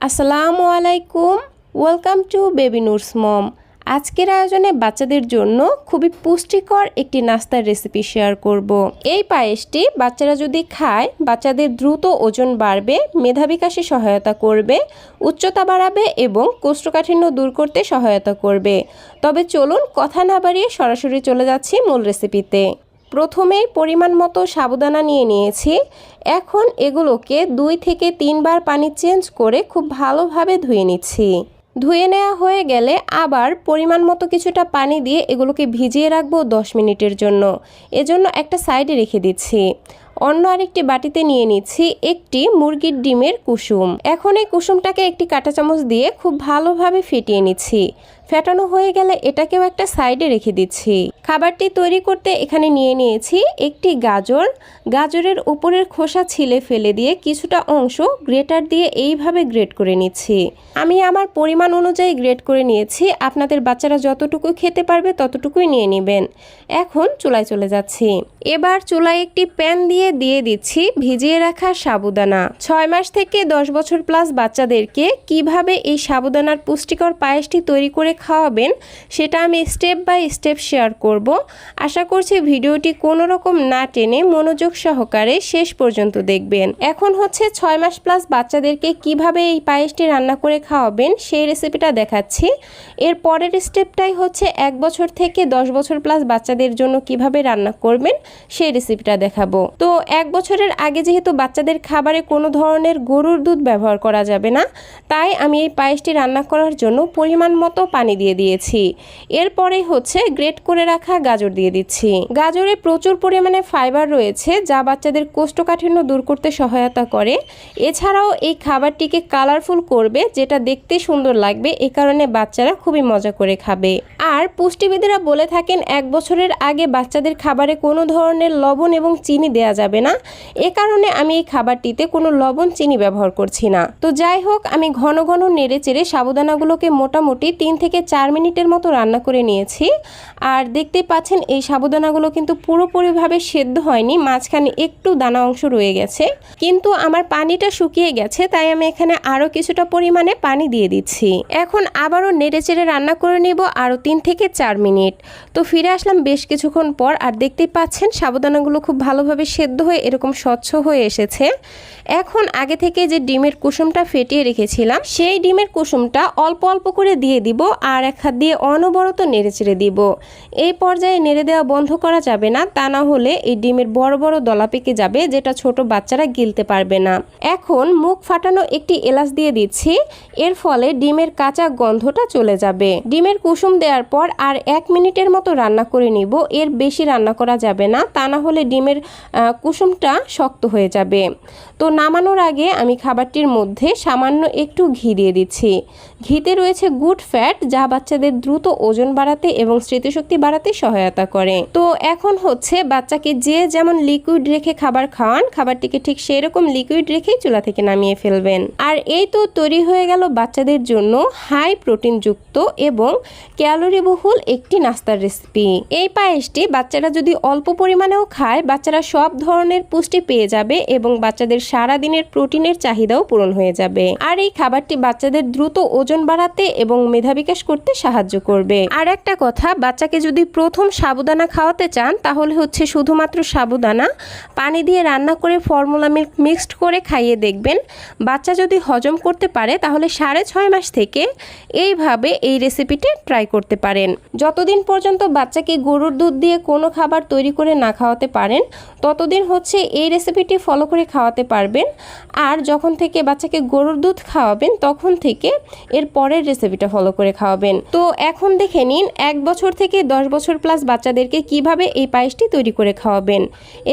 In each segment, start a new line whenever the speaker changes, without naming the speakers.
আসসালামু আলাইকুম, welcome to baby Noor's মম। আজকের আয়োজনে বাচ্চাদের জন্য খুবই পুষ্টিকর একটি নাস্তার রেসিপি শেয়ার করব। এই পায়েসটি বাচ্চারা যদি খায় বাচ্চাদের দ্রুত ওজন বাড়বে, মেধা বিকাশে সহায়তা করবে, উচ্চতা বাড়াবে এবং কোষ্ঠকাঠিন্য দূর করতে সহায়তা করবে। তবে চলুন কথা না বাড়িয়ে সরাসরি চলে যাচ্ছি মূল রেসিপিতে। প্রথমেই পরিমাণ মতো সাবুদানা নিয়ে নিয়েছি। এখন এগুলোকে 2 থেকে 3 বার পানি চেঞ্জ করে খুব ভালোভাবে ধুয়ে নিচ্ছি। ধুয়ে নেওয়া হয়ে গেলে আবার পরিমাণ মতো কিছুটা পানি দিয়ে এগুলোকে ভিজিয়ে রাখবো 10 মিনিটের জন্য। এজন্য একটা সাইডে রেখে দিচ্ছি। অন্য আরেকটি বাটিতে নিয়ে নিচ্ছি একটি মুরগির ডিমের কুসুম। এখন এই কুসুমটাকে একটি কাঁটা চামচ দিয়ে খুব ভালোভাবে ফেটিয়ে নিচ্ছি। ফেটানো হয়ে গেলে এটাকেও একটা সাইডে রেখে দিচ্ছি। খাবারটি তৈরি করতে এখানে নিয়ে নিয়েছি একটি গাজর। গাজরের উপরের খোসা ছিলে ফেলে দিয়ে কিছুটা অংশ গ্রেটার দিয়ে এইভাবে গ্রেট করে নিচ্ছি। আমি আমার পরিমাণ অনুযায়ী গ্রেট করে নিয়েছি। আপনাদের বাচ্চারা যতটুকু খেতে পারবে ততটুকুই নিয়ে নেবেন। এখন চুলায় চলে যাচ্ছি। এবার চুলায় একটি প্যান দিয়ে দিচ্ছি ভিজিয়ে রাখা সাবুদানা। 6 মাস থেকে 10 বছর প্লাস বাচ্চাদেরকে কিভাবে এই সাবুদানার পুষ্টিকর পায়েসটি তৈরি করে খাওয়াবেন সেটা আমি স্টেপ বাই স্টেপ শেয়ার করব। আশা করছি ভিডিওটি কোনো রকম না টেনে মনোযোগ সহকারে শেষ পর্যন্ত দেখবেন। এখন হচ্ছে 6 মাস প্লাস বাচ্চাদেরকে কিভাবে এই পায়েসটি রান্না করে খাওয়াবেন সেই রেসিপিটা দেখাচ্ছি। এর পরের স্টেপটাই হচ্ছে 1 বছর থেকে 10 বছর প্লাস বাচ্চাদের জন্য কিভাবে রান্না করবেন সেই রেসিপিটা দেখাবো। তো 1 বছরের আগে যেহেতু বাচ্চাদের খাবারে কোনো ধরনের গরুর দুধ ব্যবহার করা যাবে না, তাই আমি এই পায়েসটি রান্না করার জন্য পরিমাণ মতো পানি দিয়ে দিয়েছি। এরপরে হচ্ছে গ্রেট করে রাখা গাজর দিয়ে দিচ্ছি। গাজরে প্রচুর পরিমাণে ফাইবার রয়েছে যা বাচ্চাদের কোষ্ঠকাঠিন্য দূর করতে সহায়তা করে। এছাড়াও এই খাবারটিকে কালারফুল করবে, যেটা দেখতে সুন্দর লাগবে। এ কারণে বাচ্চারা খুবই মজা করে খাবে। আর পুষ্টিবিদরা বলে থাকেন 1 বছরের আগে বাচ্চাদের খাবারে কোনো ধরনের লবণ এবং চিনি দেয়া যাবে না। এ কারণে আমি এই খাবারটিতে কোনো লবণ চিনি ব্যবহার করছি না। তো যাই হোক, আমি ঘন ঘন নেড়ে চেড়ে সাবুদানাগুলোকে মোটামুটি 3 থেকে 4 মিনিটের মতো রান্না করে নিয়েছি। আর দেখতে পাচ্ছেন এই সাবুদানাগুলো কিন্তু পুরোপুরিভাবে সেদ্ধ হয়নি, মাঝখানে একটু দানা অংশ রয়ে গেছে। কিন্তু আমার পানিটা শুকিয়ে গেছে, তাই আমি এখানে আরও কিছুটা পরিমাণে পানি দিয়ে দিচ্ছি। এখন আবারও নেড়ে চেড়ে রান্না করে নেব আরও 3 থেকে 4 মিনিট। তো ফিরে আসলাম বেশ কিছুক্ষণ পর। আর দেখতেই পাচ্ছেন সাবুদানাগুলো খুব ভালোভাবে সেদ্ধ হয়ে এরকম স্বচ্ছ হয়ে এসেছে। এখন আগে থেকে যে ডিমের কুসুমটা ফেটিয়ে রেখেছিলাম সেই ডিমের কুসুমটা অল্প অল্প করে দিয়ে দিব আর এক হাত দিয়ে অনবরত নেড়ে চেড়ে দিব। এই পর্যায়ে নেড়ে দেওয়া বন্ধ করা যাবে না, তা না হলে এই ডিমের বড় বড় দলা পেকে যাবে, যেটা ছোট বাচ্চারা গিলতে পারবে না। এখন মুখ ফাটানো একটি এলাচ দিয়ে দিচ্ছি। এর ফলে ডিমের কাঁচা গন্ধটা চলে যাবে। ডিমের কুসুম দেওয়ার পর আর 1 মিনিটের মতো রান্না করে নিব। এর বেশি রান্না করা যাবে না, তা না হলে ডিমের কুসুমটা শক্ত হয়ে যাবে। তো নামানোর আগে আমি খাবারটির মধ্যে সামান্য একটু ঘি দিয়ে দিচ্ছি। ঘিতে রয়েছে গুড ফ্যাট, যা বাচ্চাদের দ্রুত ওজন বাড়াতে এবং স্মৃতিশক্তি বাড়াতে সহায়তা করে। তো এখন হচ্ছে বাচ্চাকে যে যেমন লিকুইড রেখে খাবার খাওয়ান, খাবারটিকে ঠিক সেই রকম লিকুইড রেখেই চুলা থেকে নামিয়ে ফেলবেন। আর এই তো তৈরি হয়ে গেল বাচ্চাদের জন্য হাই প্রোটিন যুক্ত এবং ক্যালোরি বহুল একটি নাস্তার রেসিপি। এই পায়েসটি বাচ্চারা যদি অল্প পরিমাণেও খায়, বাচ্চারা সব ধরনের পুষ্টি পেয়ে যাবে এবং বাচ্চাদের সারা দিনের প্রোটিনের চাহিদাও পূরণ হয়ে যাবে। আর এই খাবারটি বাচ্চাদের দ্রুত ওজন বাড়াতে এবং মেধা বিকাশ করতে সাহায্য করবে। আর একটা কথা, বাচ্চাকে যদি প্রথম সাবুদানা খাওয়াতে চান তাহলে হচ্ছে শুধুমাত্র সাবুদানা পানি দিয়ে রান্না করে ফর্মুলা মিল্ক মিক্সড করে খাইয়ে দেখবেন। বাচ্চা যদি হজম করতে পারে তাহলে 6.5 মাস থেকে এইভাবে এই রেসিপিটি ট্রাই করতে পারেন। যতদিন পর্যন্ত বাচ্চাকে গরুর দুধ দিয়ে কোনো খাবার তৈরি করে না খাওয়াতে পারেন ততদিন হচ্ছে এই রেসিপিটি ফলো করে খাওয়াতে পারবেন। আর যখন থেকে বাচ্চাকে গরুর দুধ খাওয়াবেন তখন থেকে এর পরের রেসিপিটা ফলো করে খাওয়াবেন। তো এখন দেখে নিন 1 বছর থেকে 10 বছর প্লাস বাচ্চাদেরকে কিভাবে এই পায়েসটি তৈরি করে খাওয়াবেন।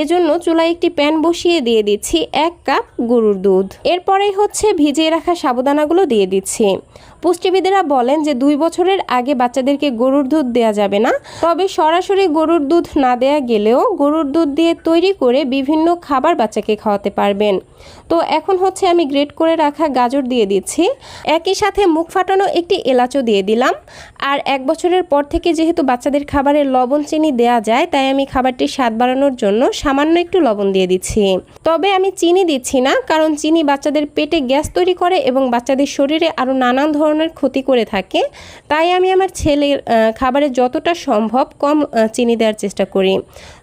এজন্য চুলায় একটি প্যান বসিয়ে দিয়ে দিচ্ছি 1 কাপ গরুর দুধ। এরপরেই হচ্ছে ভিজিয়ে রাখা সাবুদানাগুলো দিয়ে দিচ্ছি। পুষ্টিবিদেরা বলেন যে 2 বছরের আগে বাচ্চাদেরকে গরুর দুধ দেওয়া যাবে না। তবে সরাসরি গরুর দুধ না দেয়া গেলেও গরুর দুধ দিয়ে তৈরি করে বিভিন্ন খাবার বাচ্চাকে খাওয়াতে পারবেন। তো এখন হচ্ছে আমি গ্রেট করে রাখা গাজর দিয়ে দিচ্ছি, একই সাথে মুখ ফাটানো একটি এলাচও দিয়ে দিলাম। আর 1 বছরের পর থেকে যেহেতু বাচ্চাদের খাবারে লবণ চিনি দেয়া যায়, তাই আমি খাবারটির স্বাদ বাড়ানোর জন্য সামান্য একটু লবণ দিয়ে দিচ্ছি। তবে আমি চিনি দিচ্ছি না, কারণ চিনি বাচ্চাদের পেটে গ্যাস তৈরি করে এবং বাচ্চাদের শরীরে আরও নানান ধরনের ক্ষতি করে থাকে। তাই আমি আমার ছেলের খাবারে যতটা সম্ভব কম চিনি দেওয়ার চেষ্টা করি।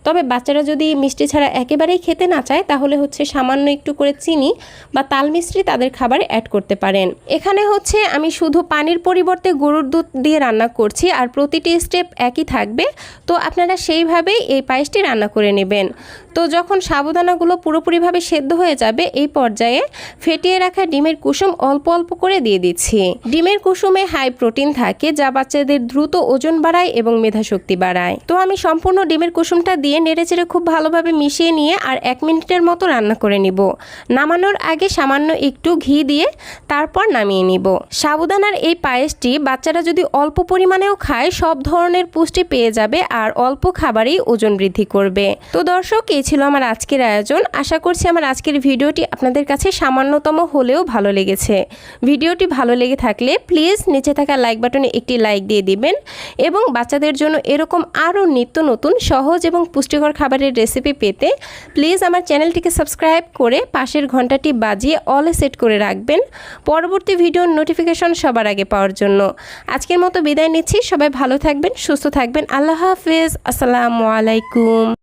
তবে বাচ্চারা যদি মিষ্টি ছাড়া একেবারেই খেতে না চায়, তাহলে হচ্ছে সামান্য একটু করে চিনি বা তাল মিশ্রি তাদের খাবারে অ্যাড করতে পারেন। এখানে হচ্ছে আমি শুধু পানির পরিবর্তে গরুর দুধ দিয়ে রান্না করছি, আর প্রতিটি স্টেপ একই থাকবে। তো আপনারা সেইভাবেই এই পায়েসটি রান্না করে নেবেন। তো যখন সাবুদানাগুলো পুরোপুরিভাবে সেদ্ধ হয়ে যাবে, এই পর্যায়ে ফেটিয়ে রাখা ডিমের কুসুম অল্প অল্প করে দিয়ে দিচ্ছি। ডিমের কুসুমে হাই প্রোটিন থাকে, যা বাচ্চাদের দ্রুত ওজন বাড়ায় এবং মেধাশক্তি বাড়ায়। তো আমি সম্পূর্ণ ডিমের কুসুমটা দিয়ে নেড়েচেড়ে খুব ভালোভাবে মিশিয়ে নিয়ে আর 1 মিনিটের মতো রান্না করে নিব। নামানোর আগে সামান্য একটু ঘি দিয়ে তারপর নামিয়ে নিব। সাবুদানার এই পায়েসটি বাচ্চারা যদি অল্প পরিমাণেও খায়, সব ধরনের পুষ্টি পেয়ে যাবে আর অল্প খাবারেই ওজন বৃদ্ধি করবে। তো দর্শক, এই ছিল আমার আজকের আয়োজন। আশা করছি আমার আজকের ভিডিওটি আপনাদের কাছে সামান্যতম হলেও ভালো লেগেছে। ভিডিওটি ভালো লেগে থাকলে প্লিজ নিচে থাকা লাইক বাটনে একটি লাইক দিয়ে দিবেন এবং বাচ্চাদের জন্য এরকম আরও নিত্য নতুন সহজ এবং পুষ্টিকর খাবারের রেসিপি পেতে প্লিজ আমার চ্যানেলটিকে সাবস্ক্রাইব করে পাশের ঘন্টাটি বাজিয়ে অলে সেট করে রাখবেন পরবর্তী ভিডিওর নোটিফিকেশন সবার আগে পাওয়ার জন্য। আজকের মতো বিদায় নিচ্ছি। সবাই ভালো থাকবেন, সুস্থ থাকবেন। আল্লাহ হাফেজ। আসসালামু আলাইকুম।